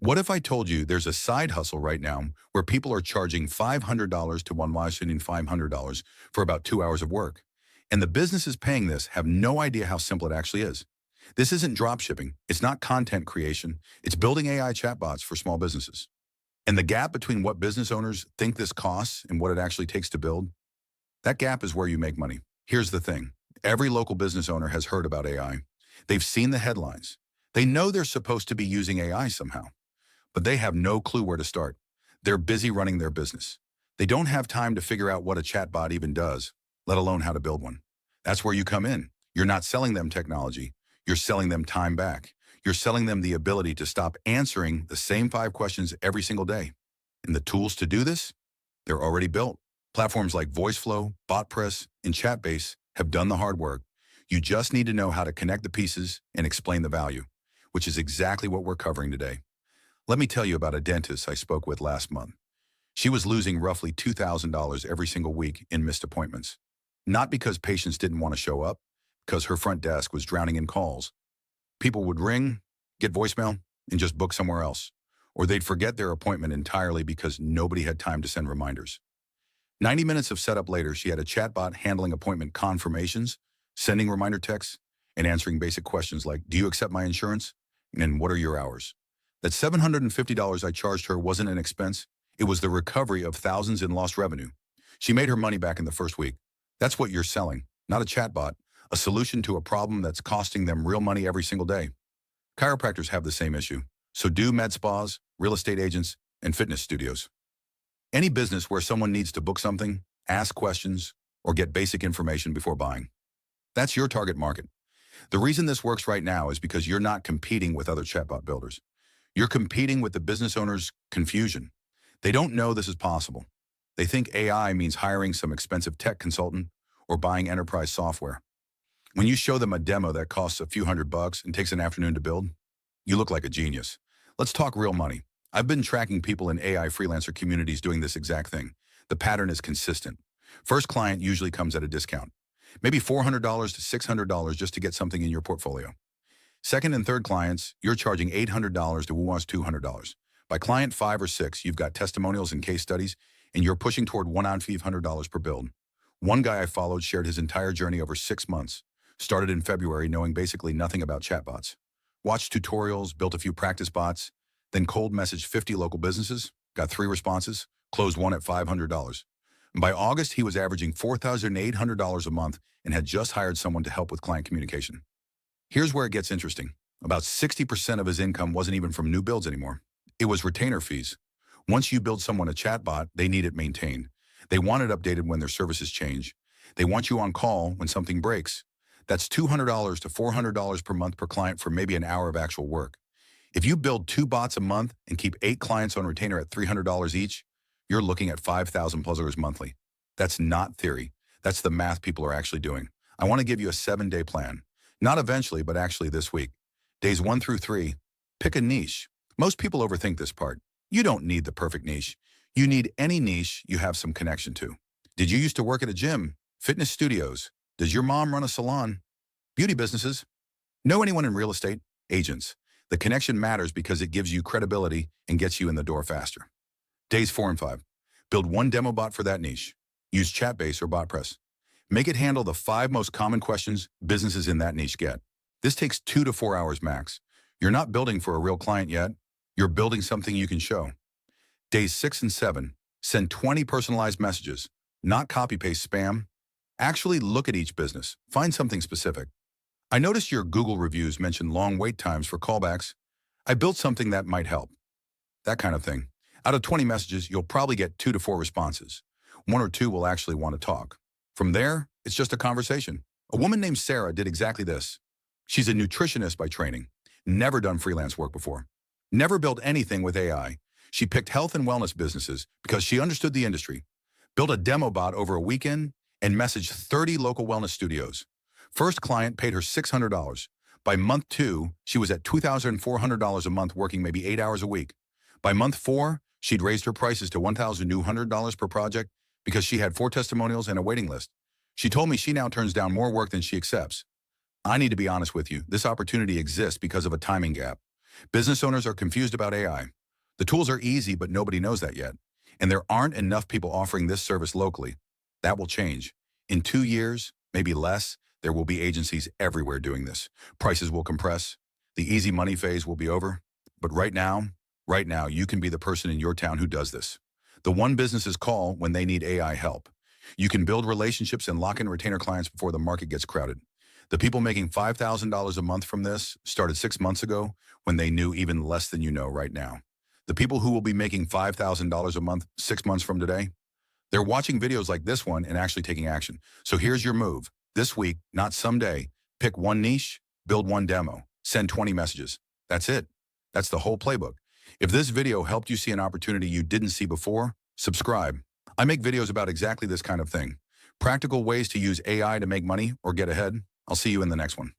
What if I told you there's a side hustle right now where people are charging $500 to one Washington $500 for about 2 hours of work? And the businesses paying this have no idea how simple it actually is. This isn't drop shipping. It's not content creation. It's building AI chatbots for small businesses. And the gap between what business owners think this costs and what it actually takes to build, that gap is where you make money. Here's the thing. Every local business owner has heard about AI. They've seen the headlines. They know they're supposed to be using AI somehow, but they have no clue where to start. They're busy running their business. They don't have time to figure out what a chatbot even does, let alone how to build one. That's where you come in. You're not selling them technology. You're selling them time back. You're selling them the ability to stop answering the same 5 questions every single day. And the tools to do this, they're already built. Platforms like VoiceFlow, BotPress, and Chatbase have done the hard work. You just need to know how to connect the pieces and explain the value, which is exactly what we're covering today. Let me tell you about a dentist I spoke with last month. She was losing roughly $2,000 every single week in missed appointments. Not because patients didn't want to show up, because her front desk was drowning in calls. People would ring, get voicemail, and just book somewhere else. Or they'd forget their appointment entirely because nobody had time to send reminders. 90 minutes of setup later, she had a chatbot handling appointment confirmations, sending reminder texts, and answering basic questions like, do you accept my insurance? And what are your hours? That $750 I charged her wasn't an expense. It was the recovery of thousands in lost revenue. She made her money back in the first week. That's what you're selling, not a chatbot, a solution to a problem that's costing them real money every single day. Chiropractors have the same issue. So do med spas, real estate agents, and fitness studios. Any business where someone needs to book something, ask questions, or get basic information before buying. That's your target market. The reason this works right now is because you're not competing with other chatbot builders. You're competing with the business owner's confusion. They don't know this is possible. They think AI means hiring some expensive tech consultant or buying enterprise software. When you show them a demo that costs a few $100 and takes an afternoon to build, you look like a genius. Let's talk real money. I've been tracking people in AI freelancer communities doing this exact thing. The pattern is consistent. First client usually comes at a discount, maybe $400 to $600 just to get something in your portfolio. Second and third clients, you're charging $800 to almost $200. By client 5 or 6, you've got testimonials and case studies, and you're pushing toward $1,500 per build. One guy I followed shared his entire journey over 6 months. Started in February knowing basically nothing about chatbots. Watched tutorials, built a few practice bots, then cold messaged 50 local businesses, got 3 responses, closed one at $500. And by August, he was averaging $4,800 a month and had just hired someone to help with client communication. Here's where it gets interesting. About 60% of his income wasn't even from new builds anymore. It was retainer fees. Once you build someone a chatbot, they need it maintained. They want it updated when their services change. They want you on call when something breaks. That's $200 to $400 per month per client for maybe an hour of actual work. If you build 2 bots a month and keep 8 clients on retainer at $300 each, you're looking at 5,000 puzzlers monthly. That's not theory. That's the math people are actually doing. I want to give you a 7-day plan. Not eventually, but actually this week. Days 1 through 3, pick a niche. Most people overthink this part. You don't need the perfect niche. You need any niche you have some connection to. Did you used to work at a gym, fitness studios? Does your mom run a salon? Beauty businesses? Know anyone in real estate? Agents. The connection matters because it gives you credibility and gets you in the door faster. Days 4 and 5. Build one demo bot for that niche. Use Chatbase or BotPress. Make it handle the 5 most common questions businesses in that niche get. This takes 2 to 4 hours max. You're not building for a real client yet. You're building something you can show. Days 6 and 7. Send 20 personalized messages, not copy-paste spam. Actually look at each business. Find something specific. I noticed your Google reviews mention long wait times for callbacks. I built something that might help. That kind of thing. Out of 20 messages, you'll probably get 2 to 4 responses. 1 or 2 will actually want to talk. From there, it's just a conversation. A woman named Sarah did exactly this. She's a nutritionist by training. Never done freelance work before. Never built anything with AI. She picked health and wellness businesses because she understood the industry. Built a demo bot over a weekend and messaged 30 local wellness studios. First client paid her $600. By month 2, she was at $2,400 a month working maybe 8 hours a week. By month 4, she'd raised her prices to $1,200 per project because she had 4 testimonials and a waiting list. She told me she now turns down more work than she accepts. I need to be honest with you. This opportunity exists because of a timing gap. Business owners are confused about AI. The tools are easy, but nobody knows that yet. And there aren't enough people offering this service locally. That will change. In 2 years, maybe less, there will be agencies everywhere doing this. Prices will compress. The easy money phase will be over. But right now, you can be the person in your town who does this. The one businesses call when they need AI help. You can build relationships and lock in retainer clients before the market gets crowded. The people making $5,000 a month from this started 6 months ago when they knew even less than you know right now. The people who will be making $5,000 a month 6 months from today, they're watching videos like this one and actually taking action. So here's your move. This week, not someday, pick one niche, build one demo, send 20 messages. That's it. That's the whole playbook. If this video helped you see an opportunity you didn't see before, subscribe. I make videos about exactly this kind of thing. Practical ways to use AI to make money or get ahead. I'll see you in the next one.